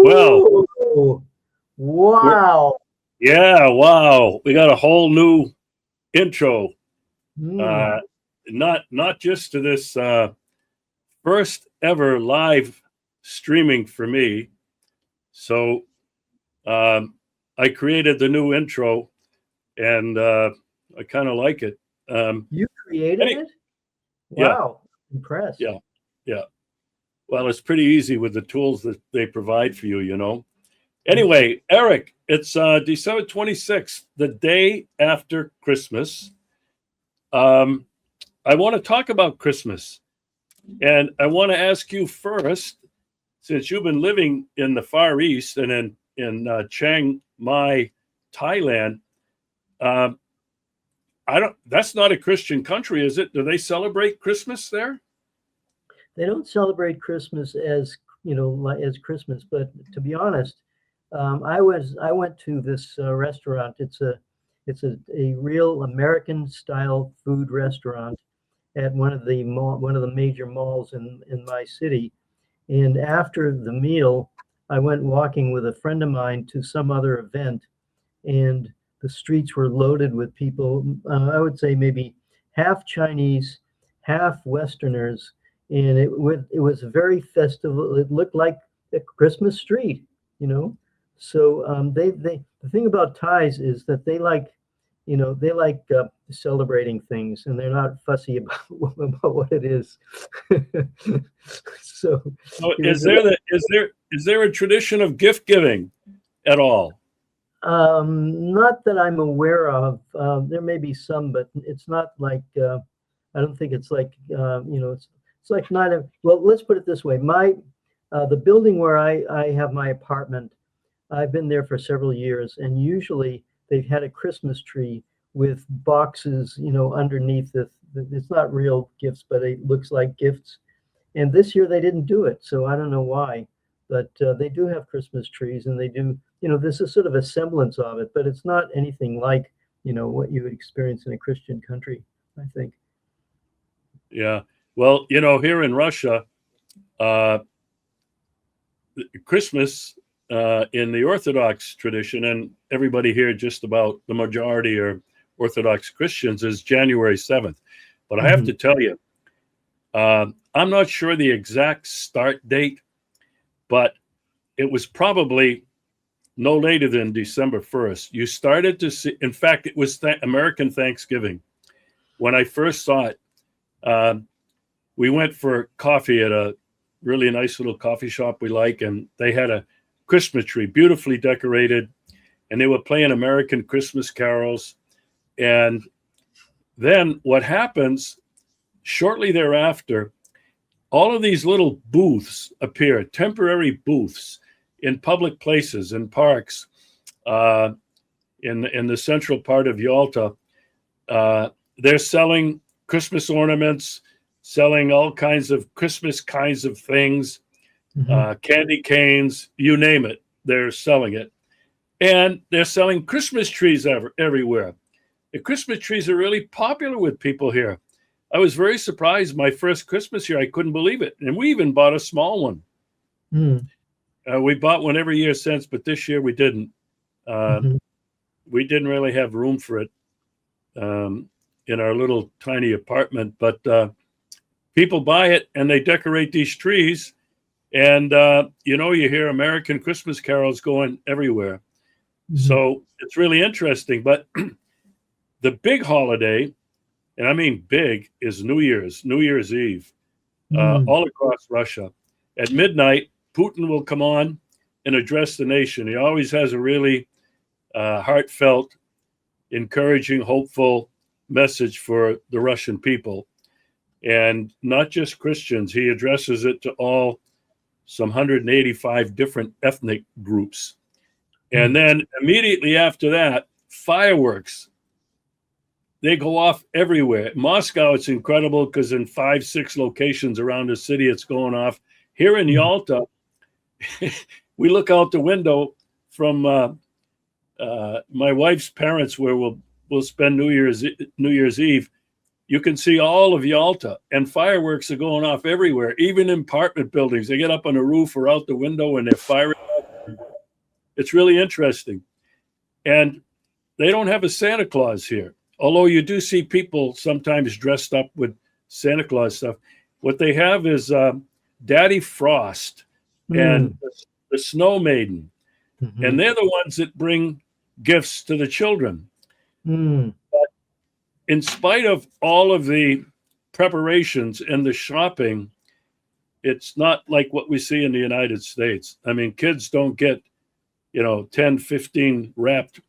Well, Ooh, we're, wow. yeah, wow. We got a whole new intro. Hmm. Uh, not just to this first ever live streaming for me. So um, I created the new intro, and I kind of like it. Um, You created any, it? yeah, Wow. Impressed. yeah, yeah. Well, it's pretty easy with the tools that they provide for you, you know. Hmm. Anyway, Eric, it's December 26th, the day after Christmas. Um, I want to talk about Christmas. And I want to ask you first, since you've been living in the Far East and in Chiang Mai, Thailand, um, I don't. That's not a Christian country, is it? Do they celebrate Christmas there? They don't celebrate Christmas as as Christmas, but to be honest, I went to this restaurant. It's a real American style food restaurant at one of the major malls in my city. And after the meal, I went walking with a friend of mine to some other event, and the streets were loaded with people. I would say maybe half Chinese, half Westerners, and it was very festival. It looked like a Christmas street, you know. So they the thing about Thais is that they like celebrating things, and they're not fussy about about what it is. So So it was a little. is there a tradition of gift giving at all? Not that I'm aware of. There may be some, but it's not like I don't think it's like it's like not a. Well, let's put it this way. The building where I have my apartment, I've been there for several years, and usually they've had a Christmas tree with boxes, underneath it. It's not real gifts, but it looks like gifts. And this year they didn't do it, so I don't know why. But they do have Christmas trees, and they do. This is sort of a semblance of it, but it's not anything like what you would experience in a Christian country, I think. Yeah. Well, here in Russia, uh, Christmas in the Orthodox tradition, and everybody here, just about the majority are Orthodox Christians, is January 7th. But I have Hmm. to tell you, I'm not sure the exact start date, but it was probably no later than December 1st. You started to see, in fact, it was American Thanksgiving. When I first saw it, um, we went for coffee at a really nice little coffee shop we like, and they had a Christmas tree, beautifully decorated, and they were playing American Christmas carols. And then what happens shortly thereafter, all of these little booths appear, temporary booths in public places, in parks, uh, in the central part of Yalta. They're selling Christmas ornaments, selling all kinds of Christmas kinds of things, Hmm. candy canes, you name it. They're selling it, and they're selling Christmas trees everywhere. The Christmas trees are really popular with people here. I was very surprised. My first Christmas year, I couldn't believe it, and we even bought a small one. Hmm. We bought one every year since, but this year we didn't. Uh, Hmm. we didn't really have room for it um, in our little tiny apartment. But people buy it and they decorate these trees, and you hear American Christmas carols going everywhere. Hmm. So it's really interesting. But the big holiday, and I mean big, is New Year's Eve, Hmm. all across Russia. At midnight, Putin will come on and address the nation. He always has a really heartfelt, encouraging, hopeful message for the Russian people. And not just Christians, he addresses it to all some 185 different ethnic groups. And Hmm. then immediately after that, fireworks. They go off everywhere. Moscow, it's incredible because in 5, 6 locations around the city, it's going off. Here in Hmm. Yalta, we look out the window from my wife's parents, where we'll spend New Year's Eve. You can see all of Yalta, and fireworks are going off everywhere, even in apartment buildings. They get up on the roof or out the window, and they're firing. It's really interesting. And they don't have a Santa Claus here, although you do see people sometimes dressed up with Santa Claus stuff. What they have is Daddy Frost and the Snow Maiden, and they're the ones that bring gifts to the children. But in spite of all of the preparations and the shopping, it's not like what we see in the United States. I mean, kids don't get, 10, 15 wrapped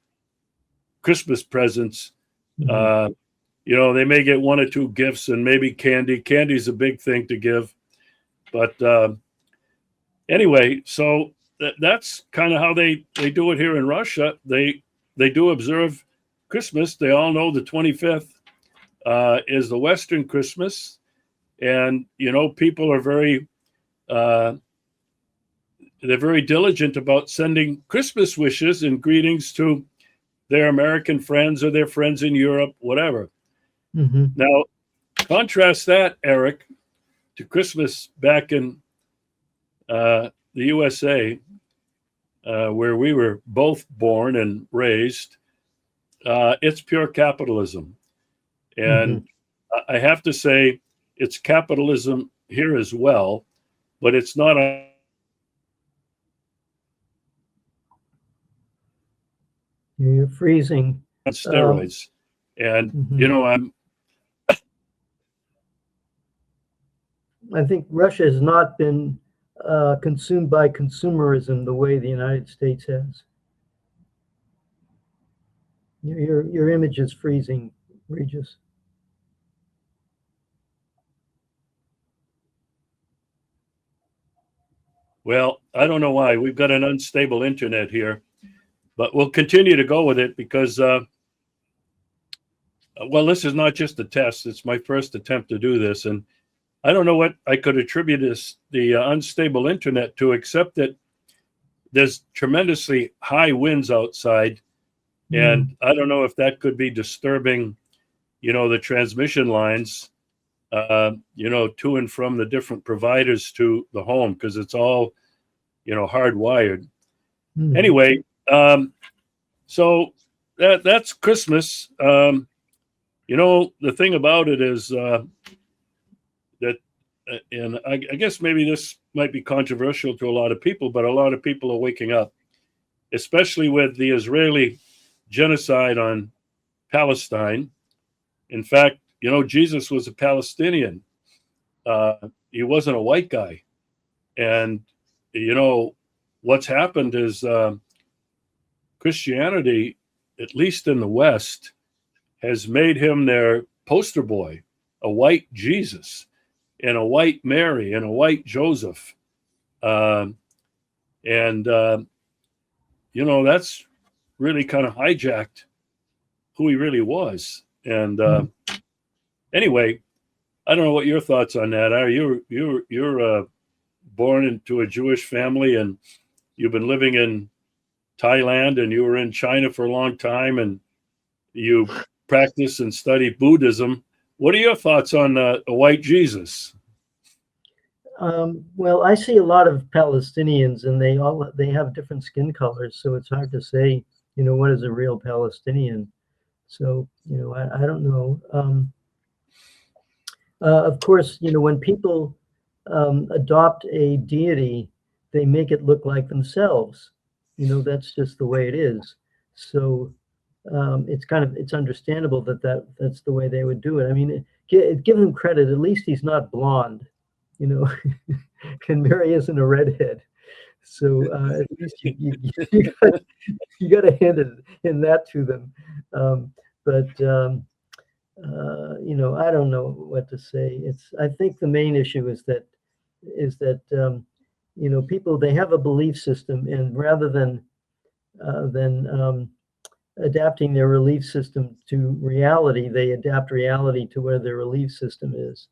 Christmas presents. They may get one or two gifts and maybe candy. Candy's a big thing to give. But anyway, so that's kind of how they do it here in Russia. They do observe Christmas. They all know the 25th is the Western Christmas. And, people are they're very diligent about sending Christmas wishes and greetings to their American friends or their friends in Europe, whatever. Now, contrast that, Eric, to Christmas back in the USA, where we were both born and raised. It's pure capitalism. And I have to say, it's capitalism here as well, but it's not You're freezing. On steroids. I think Russia has not been consumed by consumerism the way the United States has. Your image is freezing, Regis. Well, I don't know why. We've got an unstable internet here, but we'll continue to go with it because, this is not just a test. It's my first attempt to do this. And I don't know what I could attribute the unstable internet to, except that there's tremendously high winds outside. And I don't know if that could be disturbing, the transmission lines, to and from the different providers to the home, because it's all, hardwired. Anyway, so that's Christmas. The thing about it is that, and I guess maybe this might be controversial to a lot of people, but a lot of people are waking up, especially with the Israeli genocide on Palestine. In fact, Jesus was a Palestinian. He wasn't a white guy. And, what's happened is Christianity, at least in the West, has made him their poster boy, a white Jesus and a white Mary and a white Joseph. That's really kind of hijacked who he really was. And anyway, I don't know what your thoughts on that are. You're born into a Jewish family, and you've been living in Thailand, and you were in China for a long time, and you practice and study Buddhism. What are your thoughts on a white Jesus? Well, I see a lot of Palestinians, and they have different skin colors, so it's hard to say, what is a real Palestinian. So, I don't know. Of course, when people adopt a deity, they make it look like themselves. That's just the way it is. So it's understandable that's the way they would do it. I mean, give him credit. At least he's not blonde, and Mary isn't a redhead. So at least you got to hand it in that to them. I don't know what to say. I think the main issue is that people, they have a belief system, and rather than adapting their belief system to reality, they adapt reality to where their belief system is.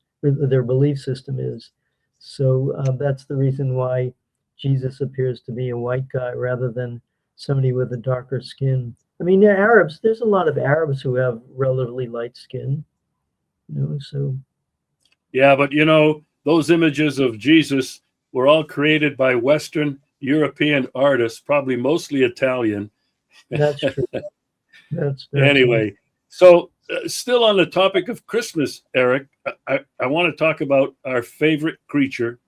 So that's the reason why Jesus appears to be a white guy rather than somebody with a darker skin. I mean, they're Arabs. There's a lot of Arabs who have relatively light skin, so. Yeah, but those images of Jesus were all created by Western European artists, probably mostly Italian. That's true. That's Anyway, so still on the topic of Christmas, Eric, I want to talk about our favorite creature,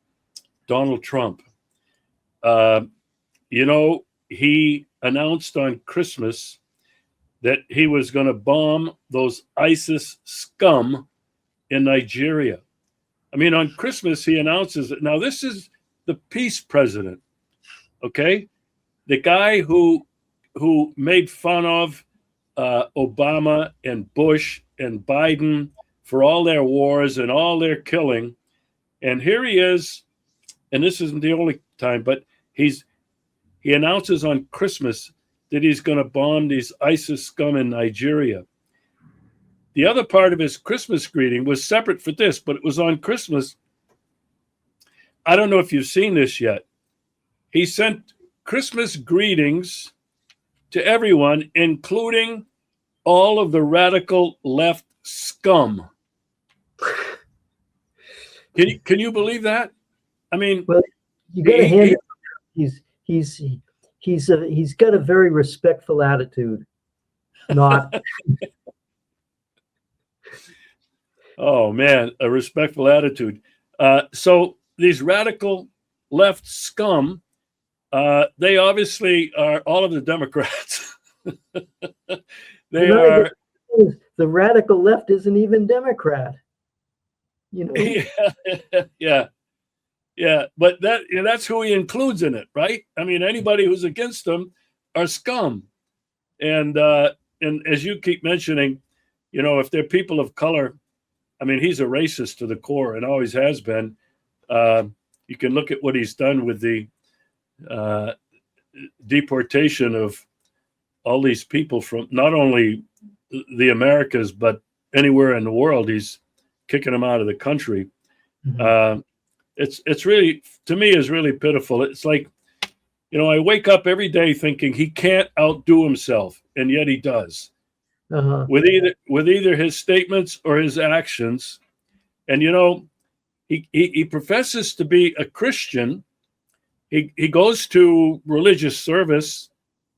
Donald Trump. Uh, you know, he announced on Christmas that he was going to bomb those ISIS scum in Nigeria. I mean, on Christmas, he announces it. Now, this is the peace president, okay? The guy who made fun of Obama and Bush and Biden for all their wars and all their killing. And here he is, and this isn't the only time, but he announces on Christmas that he's going to bomb these ISIS scum in Nigeria. The other part of his Christmas greeting was separate for this, but it was on Christmas. I don't know if you've seen this yet. He sent Christmas greetings to everyone, including all of the radical left scum. Can you believe that? I mean, well, you got to hand it. He's got a very respectful attitude. Not. Oh man, a respectful attitude. So these radical left scum, they obviously are all of the Democrats. They are. The radical left isn't even Democrat. You know. Yeah. But that's who he includes in it, right? I mean, anybody who's against him are scum. And as you keep mentioning, you know, if they're people of color, I mean, he's a racist to the core and always has been. You can look at what he's done with the deportation of all these people from not only the Americas, but anywhere in the world. He's kicking them out of the country. Mm-hmm. It's really, to me, is really pitiful. It's like, you know, I wake up every day thinking he can't outdo himself, and yet he does. Uh-huh. With either his statements or his actions. And you know, he professes to be a Christian. He goes to religious service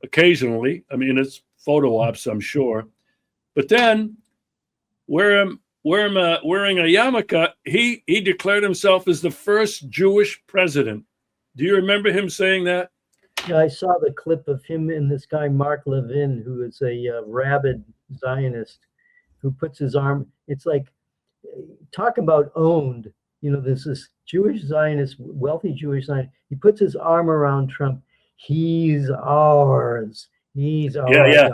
occasionally. I mean, it's photo ops, I'm sure. But then wearing a yarmulke, he declared himself as the first Jewish president. Do you remember him saying that? Yeah, I saw the clip of him and this guy, Mark Levin, who is a rabid Zionist, who puts his arm, it's like, talk about owned. You know, there's this Jewish Zionist, wealthy Jewish Zionist. He puts his arm around Trump. He's ours. He's ours. Yeah.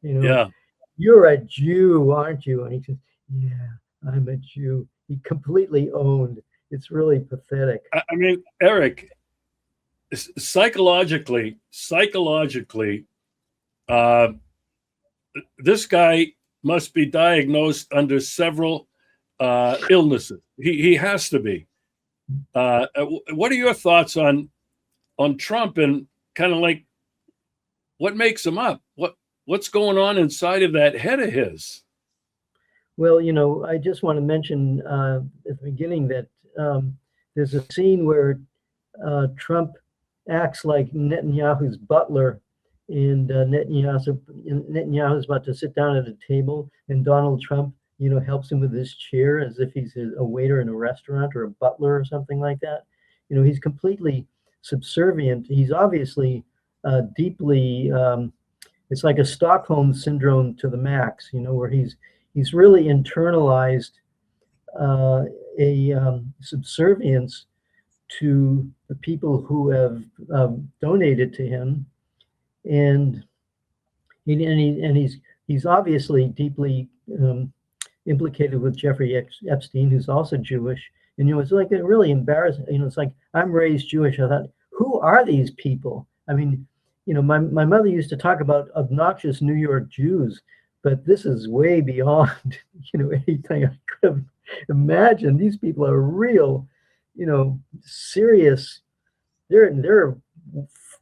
You know, you're a Jew, aren't you? And he says, yeah, I'm a Jew. He completely owned. It's really pathetic. I mean, Eric, psychologically, this guy must be diagnosed under several illnesses. He has to be. What are your thoughts on Trump and kind of like what makes him up? What's going on inside of that head of his? Well, you know, I just want to mention at the beginning that there's a scene where Trump acts like Netanyahu's butler, and Netanyahu's about to sit down at a table, and Donald Trump, you know, helps him with his chair as if he's a waiter in a restaurant or a butler or something like that. You know, he's completely subservient. He's obviously deeply, it's like a Stockholm syndrome to the max, you know, where he's really internalized a subservience to the people who have donated to him, and he's obviously deeply implicated with Jeffrey Epstein, who's also Jewish. And you know, it's like really embarrassing. You know, it's like, I'm raised Jewish. I thought, who are these people? I mean, you know, my mother used to talk about obnoxious New York Jews, but this is way beyond, you know, anything I could have imagined. These people are real, you know, serious. They're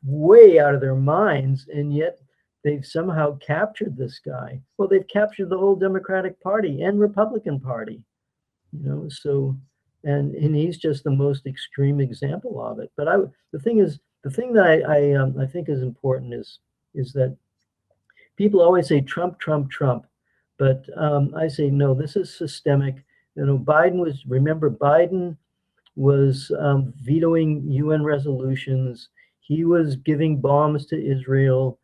way out of their minds, and yet they've somehow captured this guy. Well, they've captured the whole Democratic Party and Republican Party, you know. So, and he's just the most extreme example of it. But the thing is, the thing that I think is important is that people always say Trump, Trump, Trump, but I say no. This is systemic. You know, Biden was vetoing UN resolutions. He was giving bombs to Israel.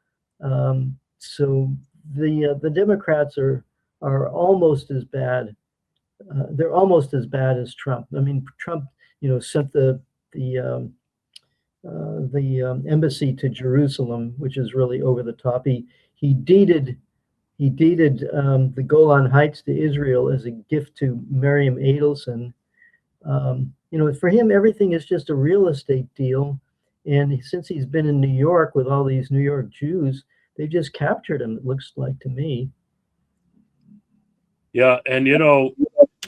So the Democrats are almost as bad. They're almost as bad as Trump. I mean, Trump, sent the embassy to Jerusalem, which is really over the top. He deeded the Golan Heights to Israel as a gift to Miriam Adelson. For him, everything is just a real estate deal. And since he's been in New York with all these New York Jews, they just captured him, it looks like to me. Yeah. And, you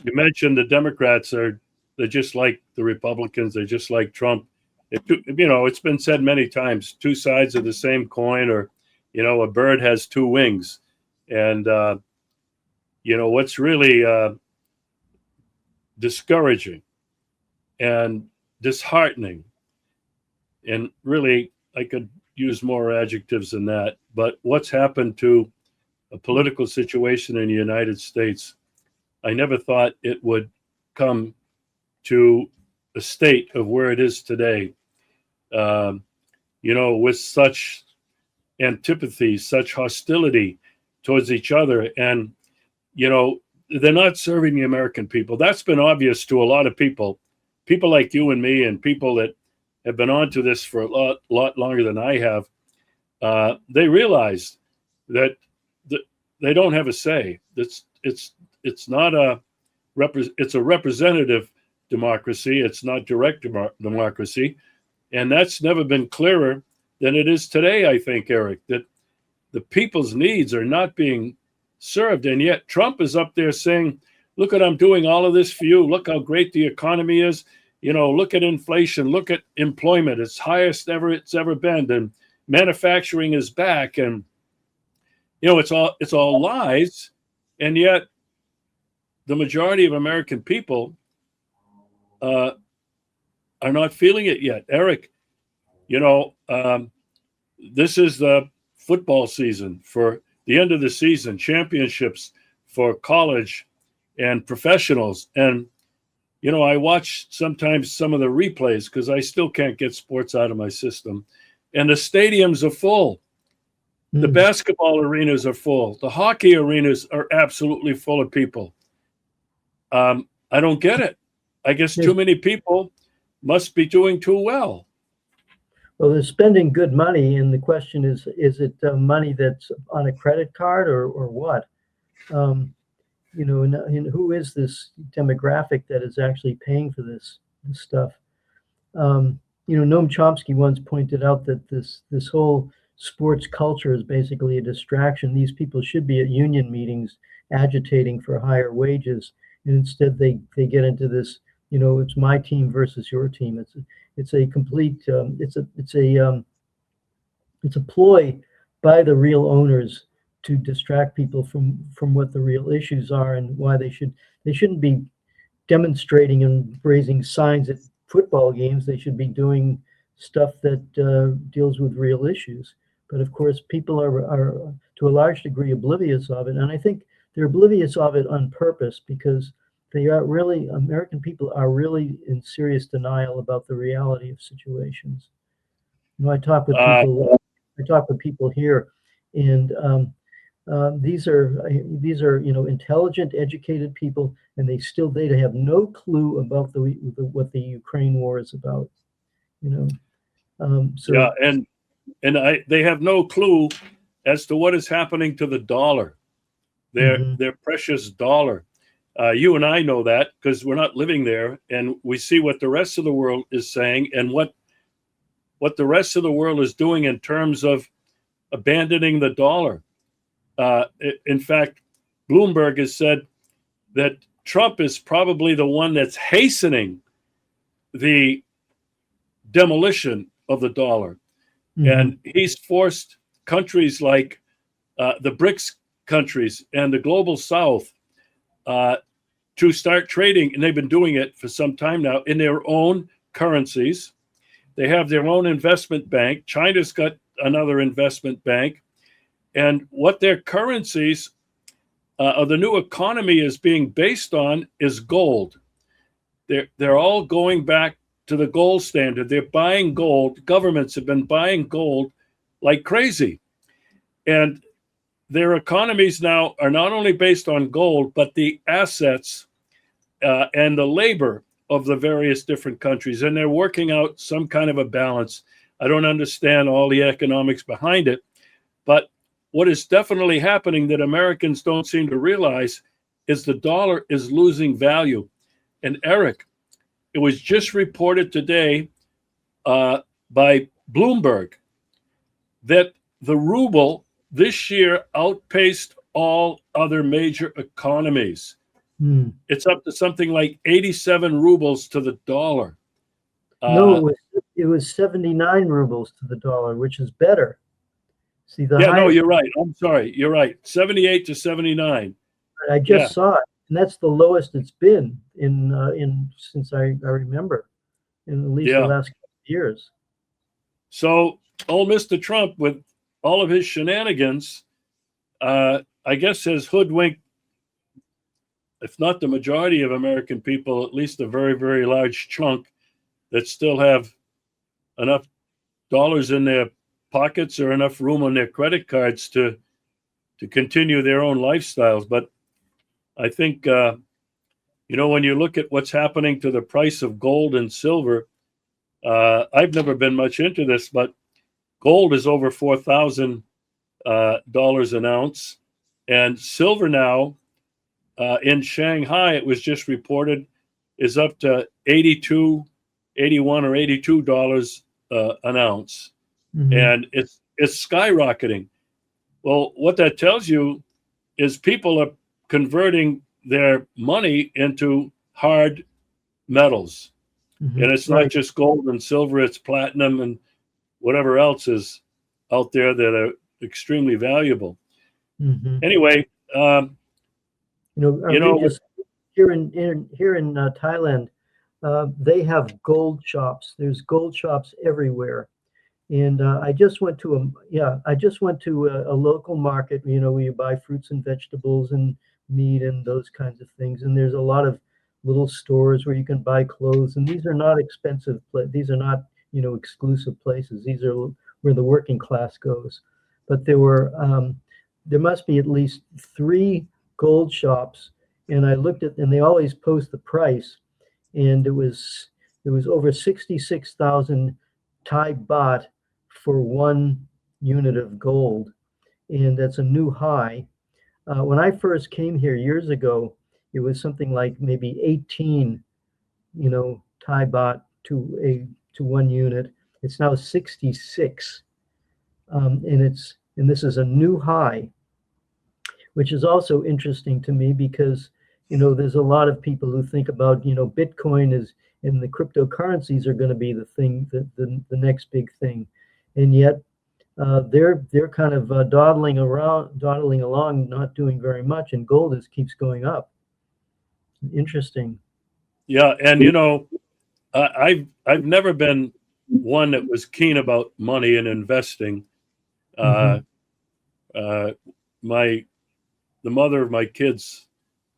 mentioned the Democrats they're just like the Republicans. They're just like Trump. It's been said many times, two sides of the same coin, or, a bird has two wings. And, what's really discouraging and disheartening, and really I could use more adjectives than that, but what's happened to a political situation in the United States, I never thought it would come to a state of where it is today. With such antipathy, such hostility towards each other. And, they're not serving the American people. That's been obvious to a lot of people like you and me, and people that have been onto this for a lot longer than I have. They realize that they don't have a say. It's not it's a representative democracy. It's not direct democracy. And that's never been clearer than it is today, I think, Eric, that the people's needs are not being served. And yet Trump is up there saying, look I'm doing all of this for you. Look how great the economy is. Look at inflation. Look at employment. It's highest it's ever been. And manufacturing is back. And, it's all lies. And yet the majority of American people are not feeling it yet. Eric, this is the football season, for the end of the season, championships for college and professionals. And, I watch sometimes some of the replays because I still can't get sports out of my system. And the stadiums are full. The basketball arenas are full. The hockey arenas are absolutely full of people. I don't get it. I guess too many people must be doing too well. Well, they're spending good money, and the question is it money that's on a credit card or what? And who is this demographic that is actually paying for this stuff? Noam Chomsky once pointed out that this whole sports culture is basically a distraction. These people should be at union meetings agitating for higher wages, and instead they get into this. It's my team versus your team. It's a complete it's a ploy by the real owners to distract people from what the real issues are and why they shouldn't be demonstrating and raising signs at football games. They should be doing stuff that deals with real issues. But of course, people are to a large degree oblivious of it, and I think they're oblivious of it on purpose because American people are really in serious denial about the reality of situations. I talk with people here, and these are intelligent, educated people, and they have no clue about what the Ukraine war is about. They have no clue as to what is happening to the dollar, their precious dollar. You and I know that because we're not living there, and we see what the rest of the world is saying and what the rest of the world is doing in terms of abandoning the dollar. In fact, Bloomberg has said that Trump is probably the one that's hastening the demolition of the dollar. And he's forced countries like the BRICS countries and the global South to start trading, and they've been doing it for some time now, in their own currencies. They have their own investment bank. China's got another investment bank. And what their currencies of the new economy is being based on is gold. They're all going back to the gold standard. They're buying gold. Governments have been buying gold like crazy. And their economies now are not only based on gold, but the assets and the labor of the various different countries. And they're working out some kind of a balance. I don't understand all the economics behind it, but what is definitely happening that Americans don't seem to realize is the dollar is losing value. And Eric, it was just reported today by Bloomberg that the ruble this year outpaced all other major economies. It's up to something like 87 rubles to the dollar. No, it was 79 rubles to the dollar, which is better. See, no, you're right. I'm sorry. You're right. 78 to 79. I just saw it, and that's the lowest it's been in since I remember, in at least the last couple of years. So old Mr. Trump, with all of his shenanigans, I guess has hoodwinked, if not the majority of American people, at least a very, very large chunk that still have enough dollars in their pockets or enough room on their credit cards to continue their own lifestyles. But I think, when you look at what's happening to the price of gold and silver, I've never been much into this, but gold is over $4,000 an ounce, and silver now in Shanghai, it was just reported, is up to $81 or $82 an ounce. Mm-hmm. And it's skyrocketing. Well, what that tells you is people are converting their money into hard metals. Mm-hmm. And it's not just gold and silver, it's platinum and whatever else is out there that are extremely valuable. Mm-hmm. Anyway, here in Thailand, they have gold shops. There's gold shops everywhere. And I just went to a local market, where you buy fruits and vegetables and meat and those kinds of things. And there's a lot of little stores where you can buy clothes. And these are not expensive. These are not, exclusive places. These are where the working class goes. But there must be at least 3 gold shops. And I looked at, and they always post the price. And it was over 66,000 Thai baht for 1 unit of gold, and that's a new high. When I first came here years ago, it was something like maybe 18, Thai baht to 1 unit. It's now 66, and this is a new high, which is also interesting to me because there's a lot of people who think about Bitcoin and the cryptocurrencies are going to be the thing, the next big thing. And yet they're kind of dawdling along, not doing very much, and gold keeps going up. Interesting. Yeah, and I've never been one that was keen about money and investing. Mm-hmm. The mother of my kids,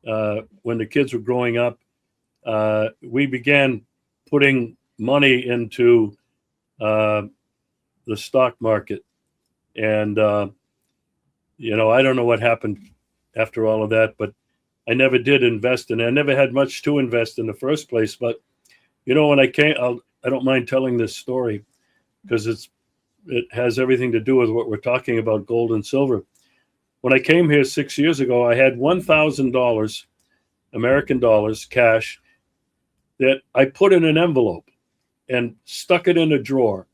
when the kids were growing up, we began putting money into the stock market. And, I don't know what happened after all of that, but I never did invest in it. I never had much to invest in the first place. But, when I came, I don't mind telling this story because it has everything to do with what we're talking about, gold and silver. When I came here 6 years ago, I had $1,000 American dollars cash that I put in an envelope and stuck it in a drawer.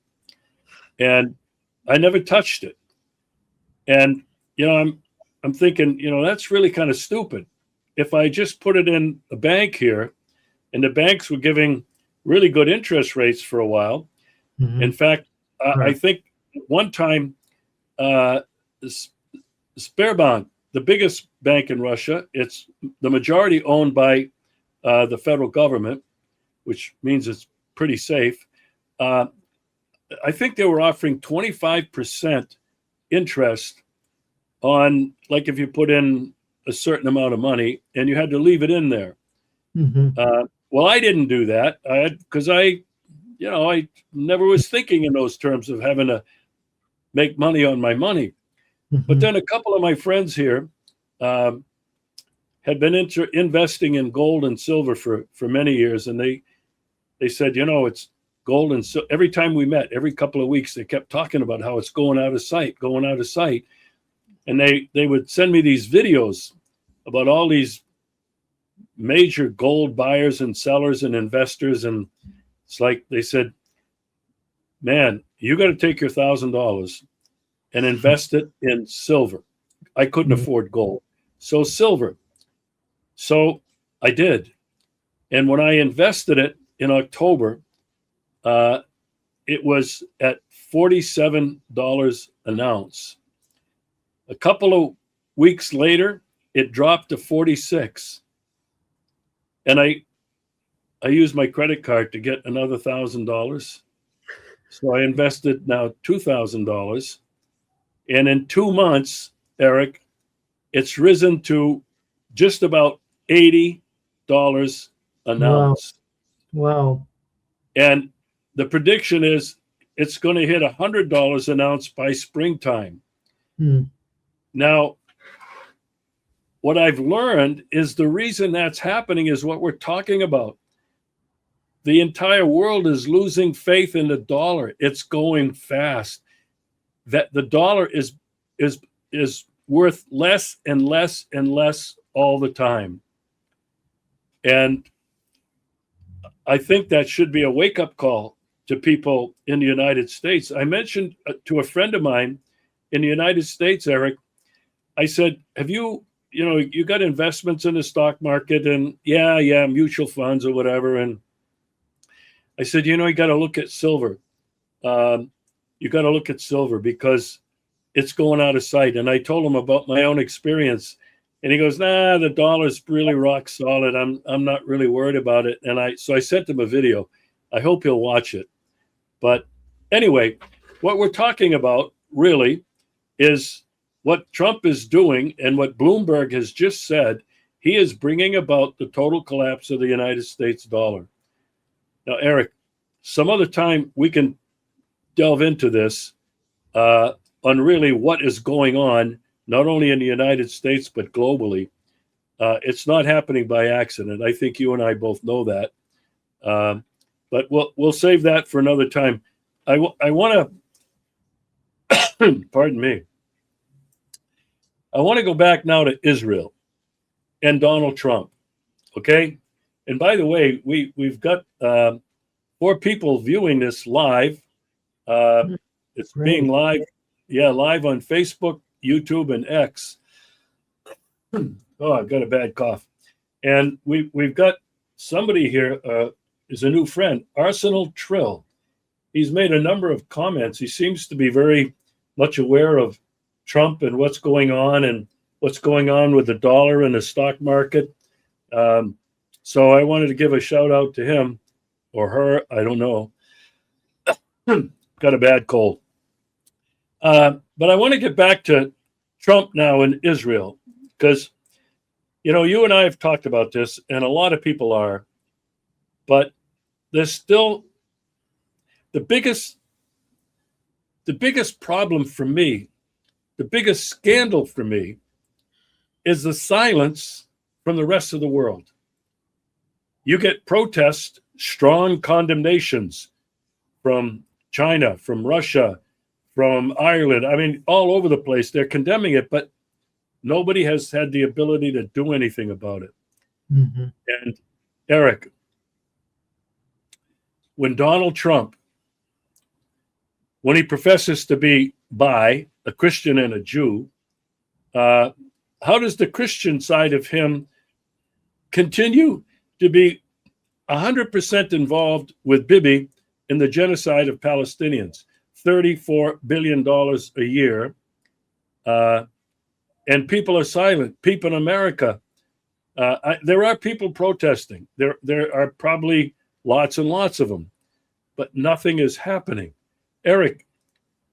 And I never touched it. And, I'm thinking, that's really kind of stupid. If I just put it in a bank here, and the banks were giving really good interest rates for a while. Mm-hmm. In fact, I think one time, Sberbank, the biggest bank in Russia, it's the majority owned by the federal government, which means it's pretty safe. I think they were offering 25% interest on, like, if you put in a certain amount of money and you had to leave it in there. Hmm. Well, I didn't do that because I never was thinking in those terms of having to make money on my money. But Hmm. then a couple of my friends here um, had been investing in gold and silver for many years, and they said, it's gold and silver. Every time we met, every couple of weeks, they kept talking about how it's going out of sight, and they would send me these videos about all these major gold buyers and sellers and investors, and it's like they said, man, you got to take your $1,000 and invest it in silver. I couldn't afford gold, so silver. So I did, and when I invested it in October, it was at $47 an ounce. A couple of weeks later, it dropped to 46, and I used my credit card to get another $1,000. So I invested now $2,000, and in 2 months, Eric, it's risen to just about $80 an Wow. ounce. Wow. And the prediction is it's going to hit $100 an ounce by springtime. Hmm. Now, what I've learned is the reason that's happening is what we're talking about. The entire world is losing faith in the dollar. It's going fast. That the dollar is worth less and less and less all the time. And I think that should be a wake-up call to people in the United States. I mentioned to a friend of mine in the United States, Eric, I said, have you got investments in the stock market? And yeah, mutual funds or whatever. And I said, you got to look at silver. You got to look at silver because it's going out of sight. And I told him about my own experience. And he goes, nah, the dollar's really rock solid. I'm not really worried about it. And so I sent him a video. I hope he'll watch it. But anyway, what we're talking about really is what Trump is doing and what Bloomberg has just said. He is bringing about the total collapse of the United States dollar. Now, Eric, some other time we can delve into this on really what is going on, not only in the United States, but globally. It's not happening by accident. I think you and I both know that. But we'll save that for another time. I want to, pardon me. I want to go back now to Israel and Donald Trump. Okay. And by the way, we've got 4 people viewing this live. It's Great. being live on Facebook, YouTube, and X. Oh, I've got a bad cough. And we've got somebody here is a new friend, Arsenal Trill. He's made a number of comments. He seems to be very much aware of Trump and what's going on with the dollar and the stock market. So I wanted to give a shout out to him or her. I don't know. Got a bad cold. But I want to get back to Trump now in Israel because, you and I have talked about this and a lot of people are, but there's still the biggest problem for me, the biggest scandal for me is the silence from the rest of the world. You get protests, strong condemnations from China, from Russia, from Ireland. I mean, all over the place. They're condemning it, but nobody has had the ability to do anything about it. Mm-hmm. And Eric, when Donald Trump, when he professes to be a Christian and a Jew, how does the Christian side of him continue to be 100% involved with Bibi in the genocide of Palestinians? $34 billion a year. And people are silent. People in America, there are people protesting. There are probably lots and lots of them, but nothing is happening. Eric,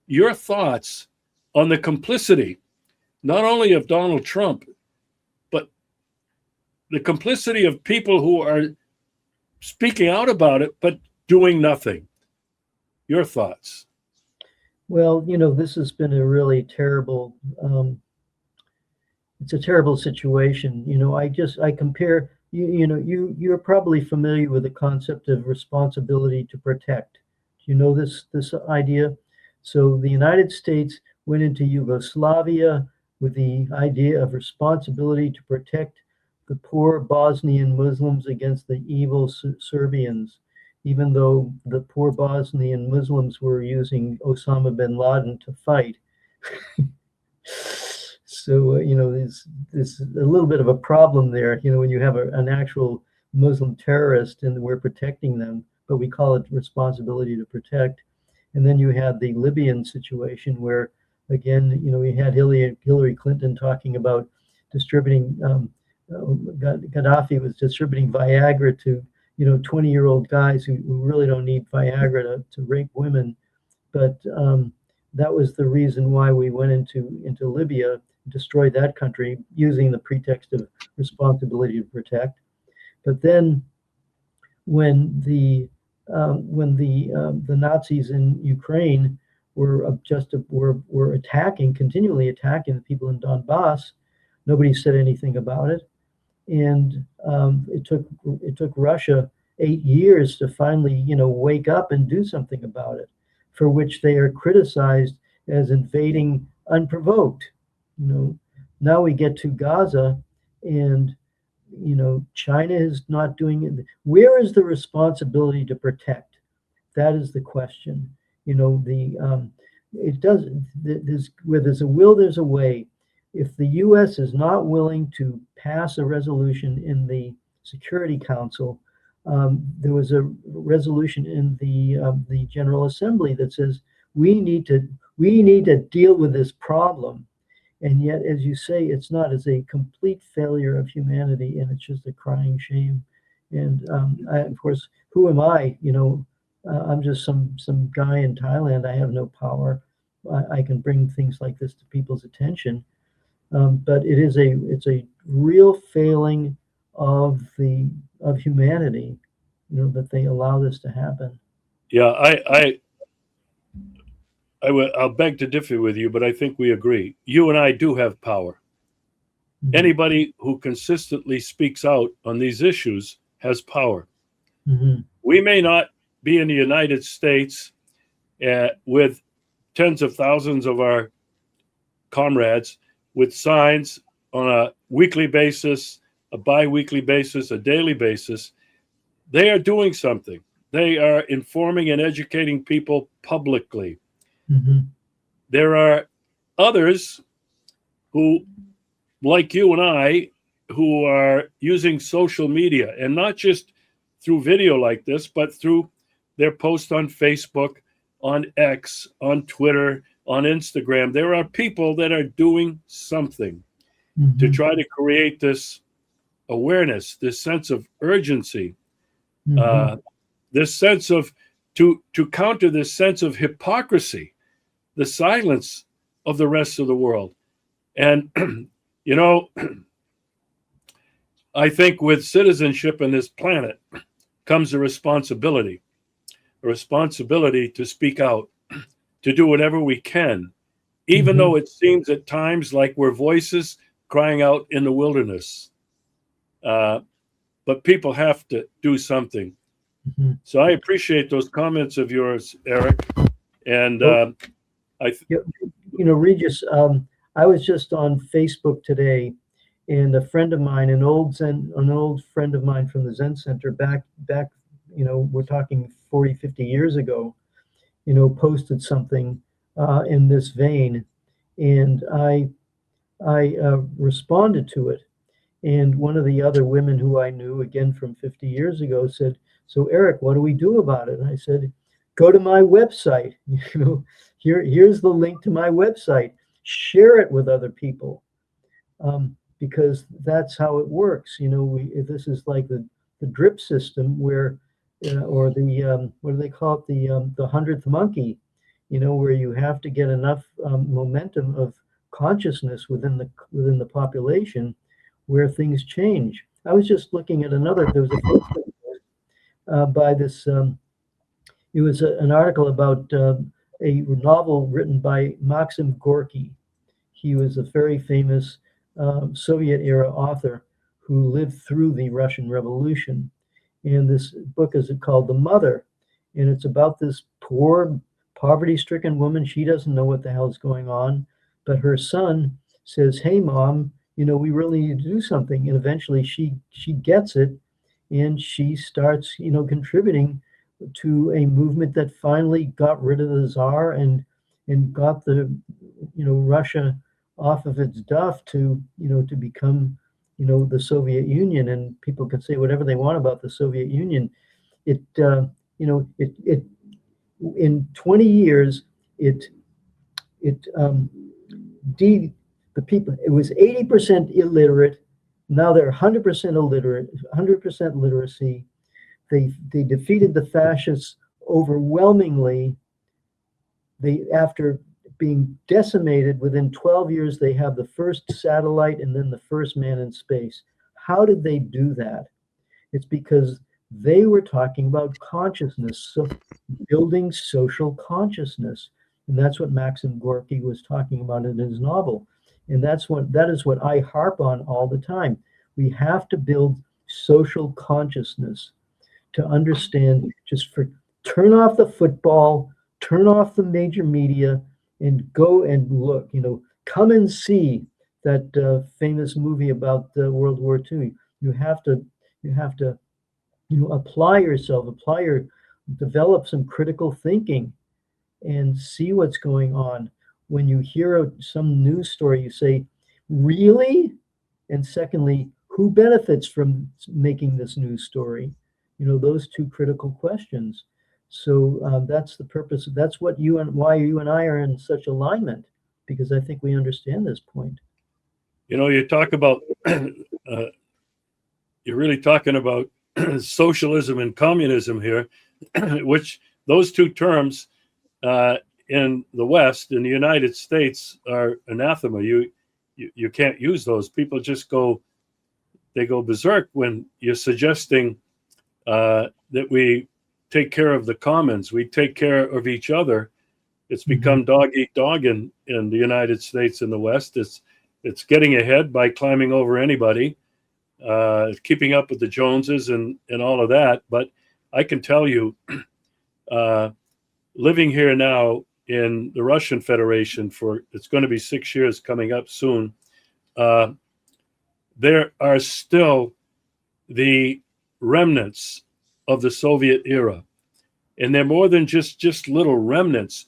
your thoughts on the complicity, not only of Donald Trump, but the complicity of people who are speaking out about it, but doing nothing. Your thoughts? Well, this has been a really terrible, it's a terrible situation. I compare, you're probably familiar with the concept of responsibility to protect. Do you know this idea? So the United States went into Yugoslavia with the idea of responsibility to protect the poor Bosnian Muslims against the evil Serbians, even though the poor Bosnian Muslims were using Osama bin Laden to fight. So, there's a little bit of a problem there, when you have an actual Muslim terrorist and we're protecting them, but we call it responsibility to protect. And then you had the Libyan situation where, again, we had Hillary Clinton talking about distributing, Gaddafi was distributing Viagra to, 20-year-old guys who really don't need Viagra to rape women. But that was the reason why we went into Libya, destroyed that country using the pretext of responsibility to protect. But then when the Nazis in Ukraine were continually attacking the people in Donbass, nobody said anything about it, and it took Russia 8 years to finally wake up and do something about it, for which they are criticized as invading unprovoked. Now we get to Gaza, and China is not doing it. Where is the responsibility to protect? That is the question. It does. Where there's a will, there's a way. If the U.S. is not willing to pass a resolution in the Security Council, there was a resolution in the General Assembly that says we need to deal with this problem. And yet, as you say, it's not. It's a complete failure of humanity, and it's just a crying shame. And of course, who am I? I'm just some guy in Thailand. I have no power. I can bring things like this to people's attention, but it's a real failing of humanity, that they allow this to happen. Yeah, I'll beg to differ with you, but I think we agree. You and I do have power. Mm-hmm. Anybody who consistently speaks out on these issues has power. Mm-hmm. We may not be in the United States with tens of thousands of our comrades with signs on a weekly basis, a bi-weekly basis, a daily basis. They are doing something. They are informing and educating people publicly. Mm-hmm. There are others who, like you and I, who are using social media, and not just through video like this, but through their posts on Facebook, on X, on Twitter, on Instagram. There are people that are doing something Mm-hmm. to try to create this awareness, this sense of urgency, Mm-hmm. this sense of, to counter this sense of hypocrisy, the silence of the rest of the world. And, I think with citizenship in this planet comes a responsibility to speak out, to do whatever we can, even Mm-hmm. though it seems at times like we're voices crying out in the wilderness. But people have to do something. Mm-hmm. So I appreciate those comments of yours, Eric. And Regis, I was just on Facebook today, and a friend of mine, an old friend of mine from the Zen Center back, we're talking 40, 50 years ago, posted something in this vein, and I responded to it. And one of the other women who I knew, again from 50 years ago, said, "So Eric, what do we do about it?" And I said, "Go to my website. Here's the link to my website. Share it with other people, because that's how it works. This is like the drip system where, or the what do they call it? The 100th monkey. where you have to get enough momentum of consciousness within the population where things change. I was just looking at there was by this, it was an article about a novel written by Maxim Gorky. He was a very famous Soviet era author who lived through the Russian Revolution. And this book is called The Mother. And it's about this poor, poverty stricken woman. She doesn't know what the hell's going on. But her son says, "Hey, mom, we really need to do something." And eventually she gets it, and she starts, contributing to a movement that finally got rid of the Tsar and got the, Russia off of its duff to, to become, the Soviet Union. And people can say whatever they want about the Soviet Union. It, it in 20 years, the people, it was 80% illiterate. Now they're 100% illiterate, 100% literacy. They defeated the fascists overwhelmingly. After being decimated, within 12 years, they have the first satellite and then the first man in space. How did they do that? It's because they were talking about consciousness, so building social consciousness. And that's what Maxim Gorky was talking about in his novel. And that is what I harp on all the time. We have to build social consciousness to understand, turn off the football, turn off the major media, and go and look, come and see that famous movie about World War II. You have to apply yourself, develop some critical thinking and see what's going on. When you hear some news story, you say, really? And secondly, who benefits from making this news story? Those two critical questions. So that's the purpose. That's why you and I are in such alignment, because I think we understand this point. You talk about, you're really talking about socialism and communism here, which those two terms in the West, in the United States, are anathema. You can't use those. People just go berserk when you're suggesting that we take care of the commons, we take care of each other. It's become dog eat dog in the United States and the West. It's getting ahead by climbing over anybody, keeping up with the Joneses and all of that. But I can tell you, living here now in the Russian Federation it's going to be 6 years coming up soon, there are still the remnants of the Soviet era. And they're more than just little remnants.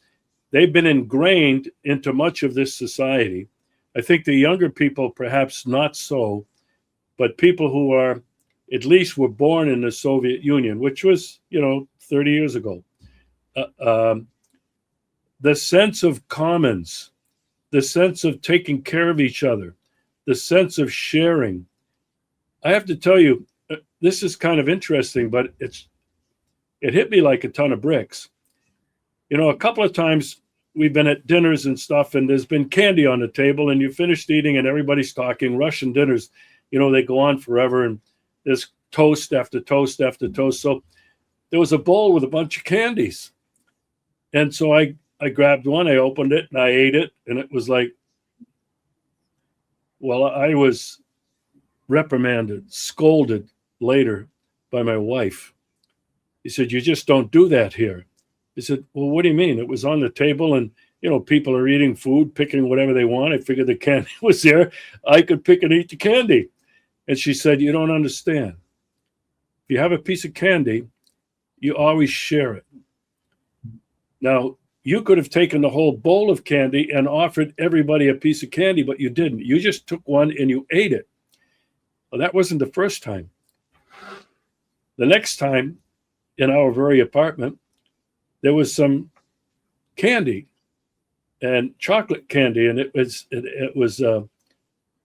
They've been ingrained into much of this society. I think the younger people, perhaps not so, but people who are at least were born in the Soviet Union, which was, 30 years ago. The sense of commons, the sense of taking care of each other, the sense of sharing. I have to tell you, this is kind of interesting, but it hit me like a ton of bricks. A couple of times we've been at dinners and stuff, and there's been candy on the table, and you finished eating and everybody's talking. Russian dinners, they go on forever, and there's toast after toast after toast. So there was a bowl with a bunch of candies. And so I grabbed one, I opened it, and I ate it, and it was like, well, I was reprimanded, scolded later by my wife. He said, "You just don't do that here." He said, "Well, what do you mean? It was on the table and, people are eating food, picking whatever they want. I figured the candy was there. I could pick and eat the candy." And she said, "You don't understand. If you have a piece of candy, you always share it. Now, you could have taken the whole bowl of candy and offered everybody a piece of candy, but you didn't. You just took one and you ate it." Well, that wasn't the first time. The next time, in our very apartment, there was some candy and chocolate candy, and it was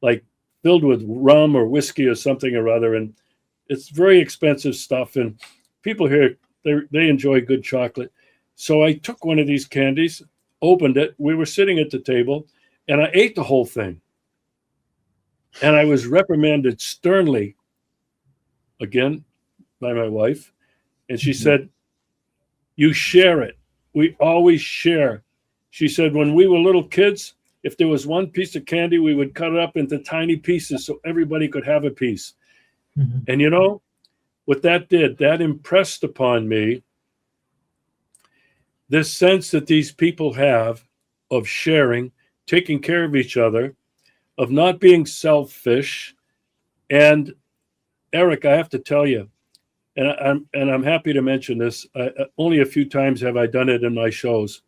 like filled with rum or whiskey or something or other, and it's very expensive stuff. And people here, they enjoy good chocolate. So I took one of these candies, opened it. We were sitting at the table, and I ate the whole thing. And I was reprimanded sternly, again, by my wife. And she said, "You share it. We always share." She said, "When we were little kids, if there was one piece of candy, we would cut it up into tiny pieces so everybody could have a piece." Mm-hmm. And you know what that did? That impressed upon me this sense that these people have of sharing, taking care of each other, of not being selfish. And Eric, I have to tell you, and I'm happy to mention this. Only a few times have I done it in my shows.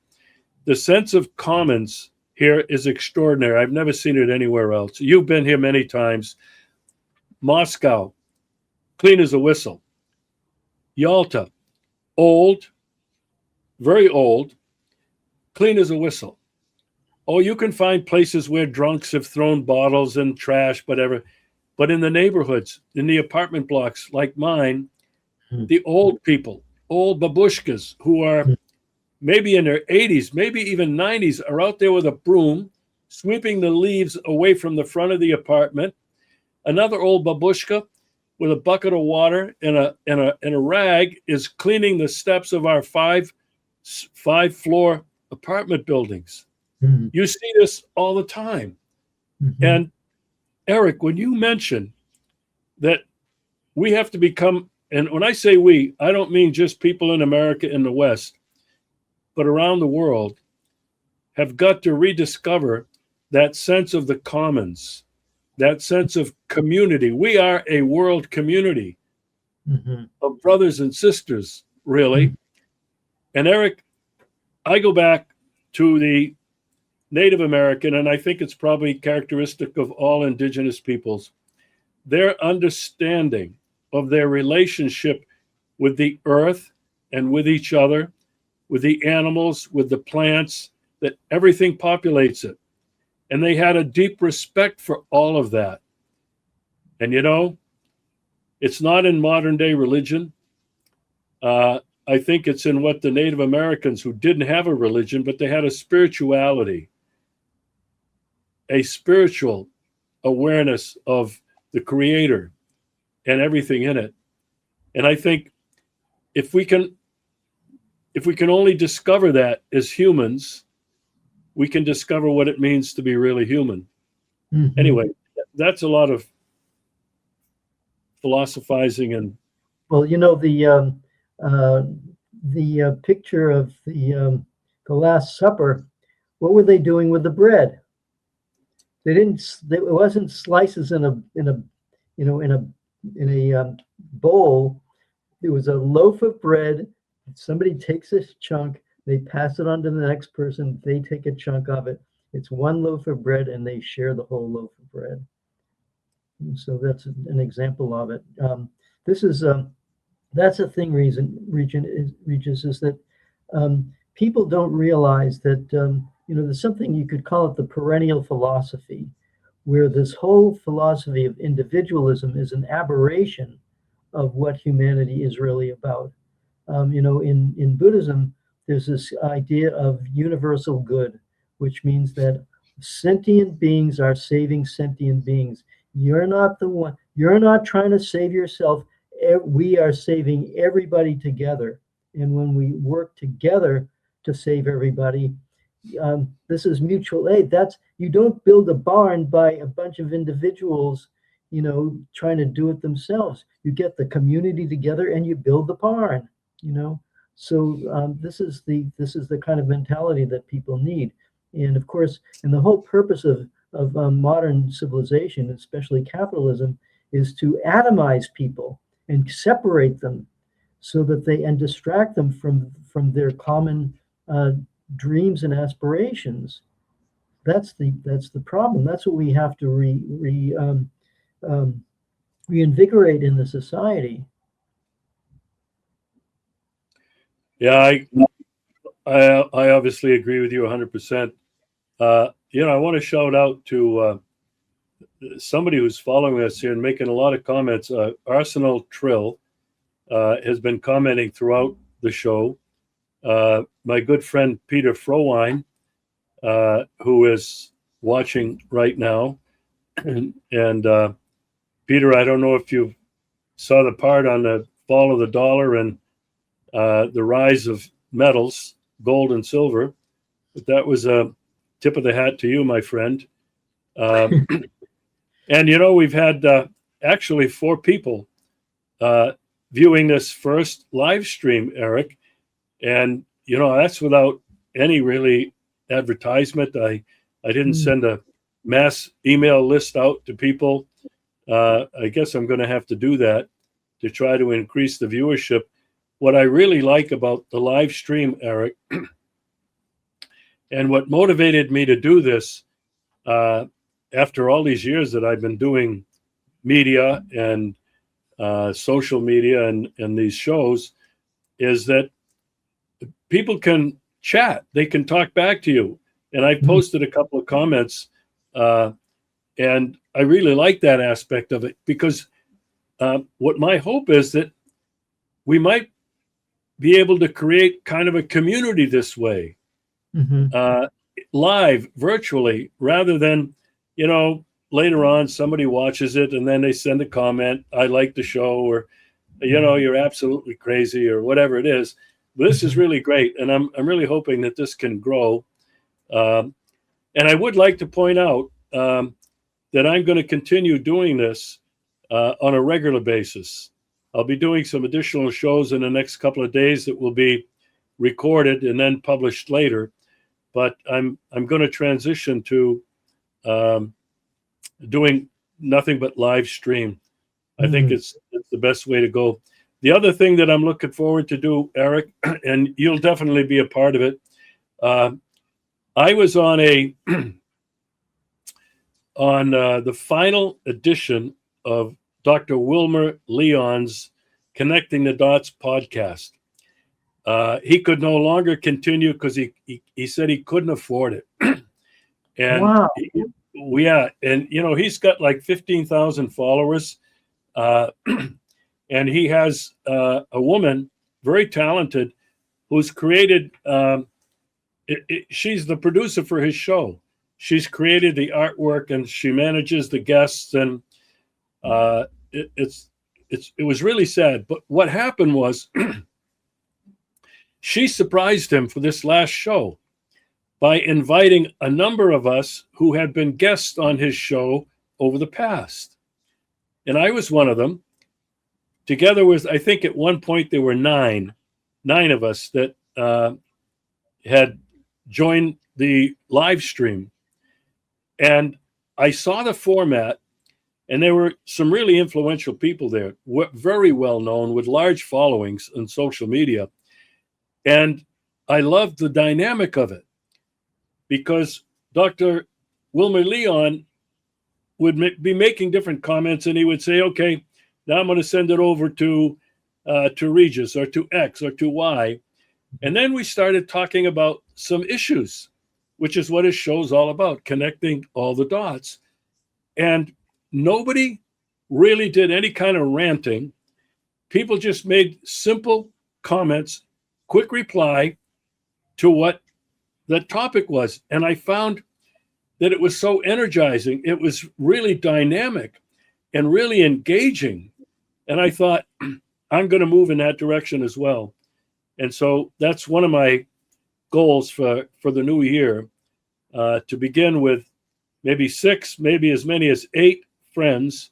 The sense of commons here is extraordinary. I've never seen it anywhere else. You've been here many times. Moscow, clean as a whistle. Yalta, old, very old, clean as a whistle. Oh, you can find places where drunks have thrown bottles and trash, whatever. But in the neighborhoods, in the apartment blocks like mine, the old people, old babushkas who are maybe in their 80s, maybe even 90s, are out there with a broom, sweeping the leaves away from the front of the apartment. Another old babushka with a bucket of water and a rag is cleaning the steps of our five-floor apartment buildings. Mm-hmm. You see this all the time. Mm-hmm. And Eric, when you mention that we have to become, and when I say we, I don't mean just people in America in the West, but around the world, have got to rediscover that sense of the commons, that sense of community. We are a world community of brothers and sisters, really. And Eric, I go back to the Native American, and I think it's probably characteristic of all indigenous peoples, their understanding of their relationship with the earth and with each other, with the animals, with the plants, that everything populates it. And they had a deep respect for all of that. And you know, it's not in modern day religion. I think it's in what the Native Americans, who didn't have a religion, but they had a spirituality, a spiritual awareness of the Creator and everything in it. And I think if we can only discover that as humans, we can discover what it means to be really human. Mm-hmm. Anyway, that's a lot of philosophizing. And well, you know, the picture of the Last Supper, what were they doing with the bread? They didn't. It wasn't slices in a bowl. It was a loaf of bread. Somebody takes a chunk, they pass it on to the next person. They take a chunk of it. It's one loaf of bread, and they share the whole loaf of bread. And so that's an example of it. That's a thing. Regis, is that people don't realize that there's something you could call it the perennial philosophy, where this whole philosophy of individualism is an aberration of what humanity is really about. In Buddhism, there's this idea of universal good, which means that sentient beings are saving sentient beings. You're not the one. You're not trying to save yourself. We are saving everybody together. And when we work together to save everybody, this is mutual aid. You don't build a barn by a bunch of individuals, trying to do it themselves. You get the community together and you build the barn. So this is the kind of mentality that people need. And of course, and the whole purpose of modern civilization, especially capitalism, is to atomize people and separate them so that and distract them from their common dreams and aspirations. That's the problem. That's what we have to reinvigorate in the society. Yeah, I obviously agree with you 100%. I want to shout out to somebody who's following us here and making a lot of comments. Arsenal Trill has been commenting throughout the show. my good friend Peter Frowine, who is watching right now. And Peter, I don't know if you saw the part on the fall of the dollar and the rise of metals, gold and silver, but that was a tip of the hat to you, my friend. And we've had actually 4 people viewing this first live stream, Eric, and that's without any really advertisement. I didn't send a mass email list out to people. I guess I'm going to have to do that to try to increase the viewership. What I really like about the live stream, Eric, and what motivated me to do this after all these years that I've been doing media and social media and these shows, is that people can chat. They can talk back to you. And I posted a couple of comments, and I really like that aspect of it, because what my hope is that we might be able to create kind of a community this way, live, virtually, rather than, later on somebody watches it and then they send a comment, I like the show, or, you're absolutely crazy, or whatever it is. This is really great. And I'm really hoping that this can grow. And I would like to point out that I'm going to continue doing this on a regular basis. I'll be doing some additional shows in the next couple of days that will be recorded and then published later. But I'm going to transition to doing nothing but live stream. I think it's the best way to go. The other thing that I'm looking forward to do, Eric, and you'll definitely be a part of it. I was on the final edition of Dr. Wilmer Leon's Connecting the Dots podcast. He could no longer continue because he said he couldn't afford it. And wow. And he's got like 15,000 followers. And he has a woman, very talented, who's created, she's the producer for his show. She's created the artwork and she manages the guests, and it was really sad. But what happened was she surprised him for this last show by inviting a number of us who had been guests on his show over the past. And I was one of them. Together with, I think at one point there were nine of us that had joined the live stream. And I saw the format, and there were some really influential people there, very well known, with large followings on social media. And I loved the dynamic of it, because Dr. Wilmer Leon would be making different comments, and he would say, okay, now I'm going to send it over to Regis or to X or to Y. And then we started talking about some issues, which is what his show's all about, connecting all the dots. And nobody really did any kind of ranting. People just made simple comments, quick reply to what the topic was. And I found that it was so energizing. It was really dynamic and really engaging. And I thought, I'm going to move in that direction as well. And so that's one of my goals for the new year, to begin with maybe 6, maybe as many as 8 friends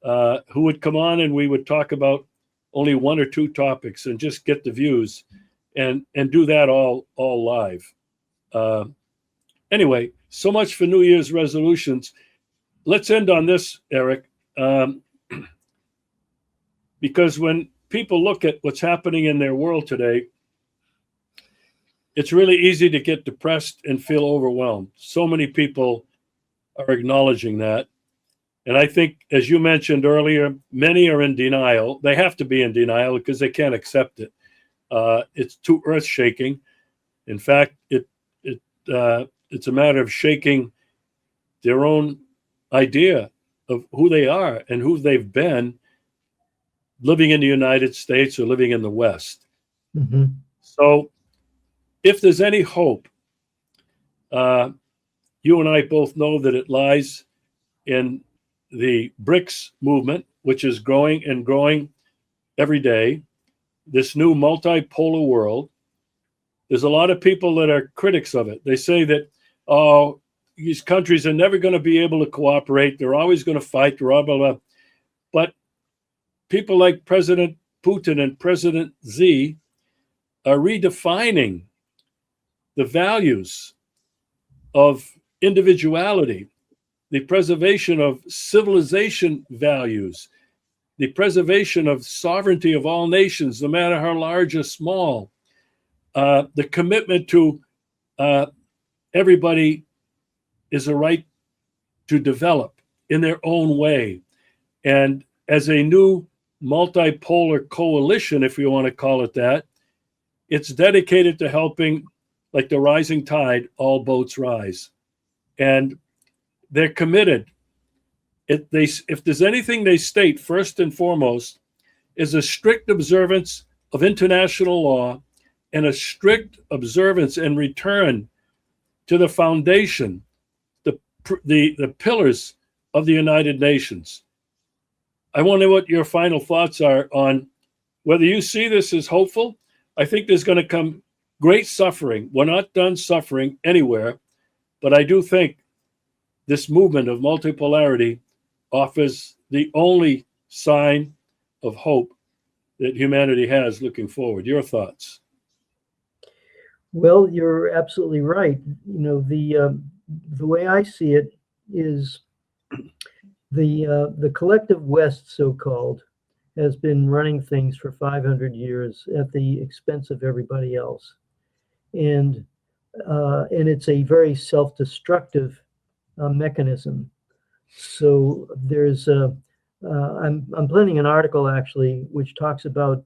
who would come on, and we would talk about only 1 or 2 topics and just get the views and do that all live. Anyway, so much for New Year's resolutions. Let's end on this, Eric. Because when people look at what's happening in their world today, it's really easy to get depressed and feel overwhelmed. So many people are acknowledging that. And I think, as you mentioned earlier, many are in denial. They have to be in denial because they can't accept it. It's too earth-shaking. In fact, it's a matter of shaking their own idea of who they are and who they've been living in the United States or living in the West. So if there's any hope, uh, you and I both know that it lies in the BRICS movement, which is growing and growing every day, this new multipolar world. There's a lot of people that are critics of it. They say that, oh, these countries are never going to be able to cooperate. They're always going to fight, blah, blah, blah. But people like President Putin and President Xi are redefining the values of individuality, the preservation of civilization values, the preservation of sovereignty of all nations, no matter how large or small, the commitment to everybody is a right to develop in their own way. And as a new multipolar coalition, if you want to call it that, it's dedicated to helping, like the rising tide, all boats rise. And they're committed. If there's anything they state, first and foremost, is a strict observance of international law and a strict observance and return to the foundation, the pillars of the United Nations. I wonder what your final thoughts are on whether you see this as hopeful. I think there's going to come great suffering. We're not done suffering anywhere, but I do think this movement of multipolarity offers the only sign of hope that humanity has looking forward. Your thoughts? Well, you're absolutely right. The way I see it is the collective West, so-called, has been running things for 500 years at the expense of everybody else, and it's a very self-destructive mechanism. So there's I'm planning an article actually which talks about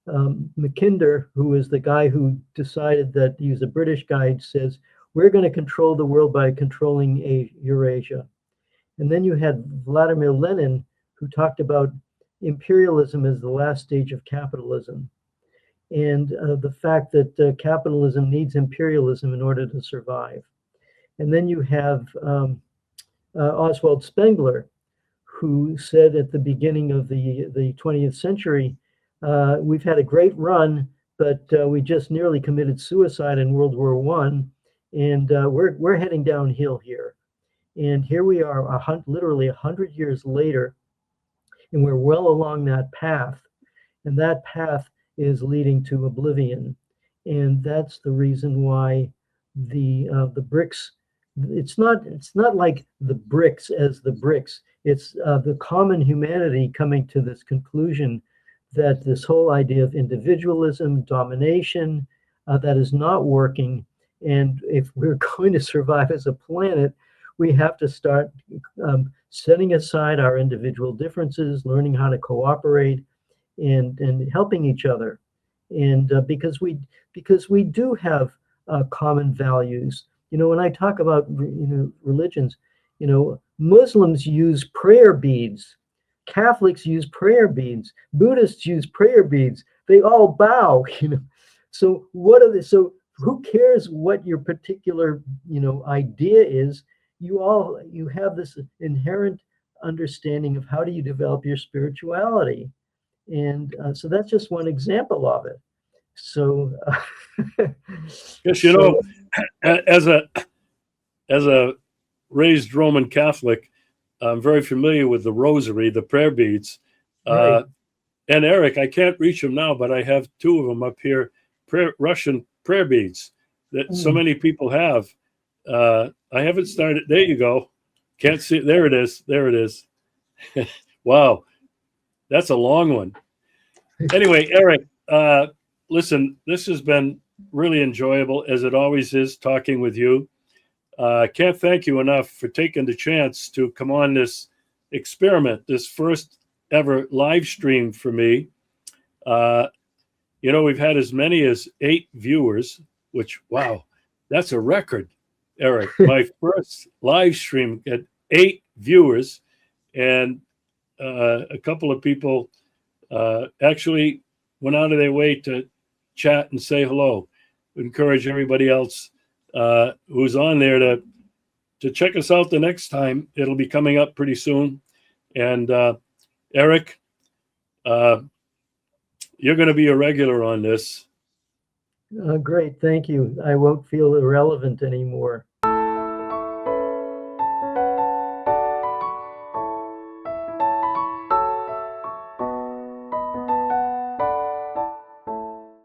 Mackinder, who is the guy who decided that he was a British guy, says we're going to control the world by controlling Eurasia. And then you had Vladimir Lenin, who talked about imperialism as the last stage of capitalism, and the fact that capitalism needs imperialism in order to survive. And then you have Oswald Spengler, who said at the beginning of the 20th century, we've had a great run, but we just nearly committed suicide in World War I, and we're heading downhill here. And here we are, literally 100 years later, and we're well along that path. And that path is leading to oblivion. And that's the reason why the BRICS. It's not like the BRICS as the BRICS. It's the common humanity coming to this conclusion that this whole idea of individualism, domination, that is not working. And if we're going to survive as a planet, we have to start setting aside our individual differences, learning how to cooperate, and helping each other. And because we do have common values. When I talk about religions, Muslims use prayer beads, Catholics use prayer beads, Buddhists use prayer beads. They all bow. So what are they? So who cares what your particular idea is? You have this inherent understanding of how do you develop your spirituality, and so that's just one example of it. So yes, as a raised Roman Catholic, I'm very familiar with the rosary, the prayer beads. Right. And Eric, I can't reach them now, but I have two of them up here, Russian prayer beads that so many people have. I haven't started. There you go. Can't see it. There it is. There it is. Wow. That's a long one. Anyway, Eric, listen, this has been really enjoyable, as it always is, talking with you. Can't thank you enough for taking the chance to come on this experiment, this first ever live stream for me. We've had as many as 8 viewers, which, wow, that's a record, Eric. My first live stream had 8 viewers, and a couple of people actually went out of their way to chat and say hello. encourage everybody else who's on there to check us out the next time. It'll be coming up pretty soon. And Eric, you're going to be a regular on this. Great, thank you. I won't feel irrelevant anymore.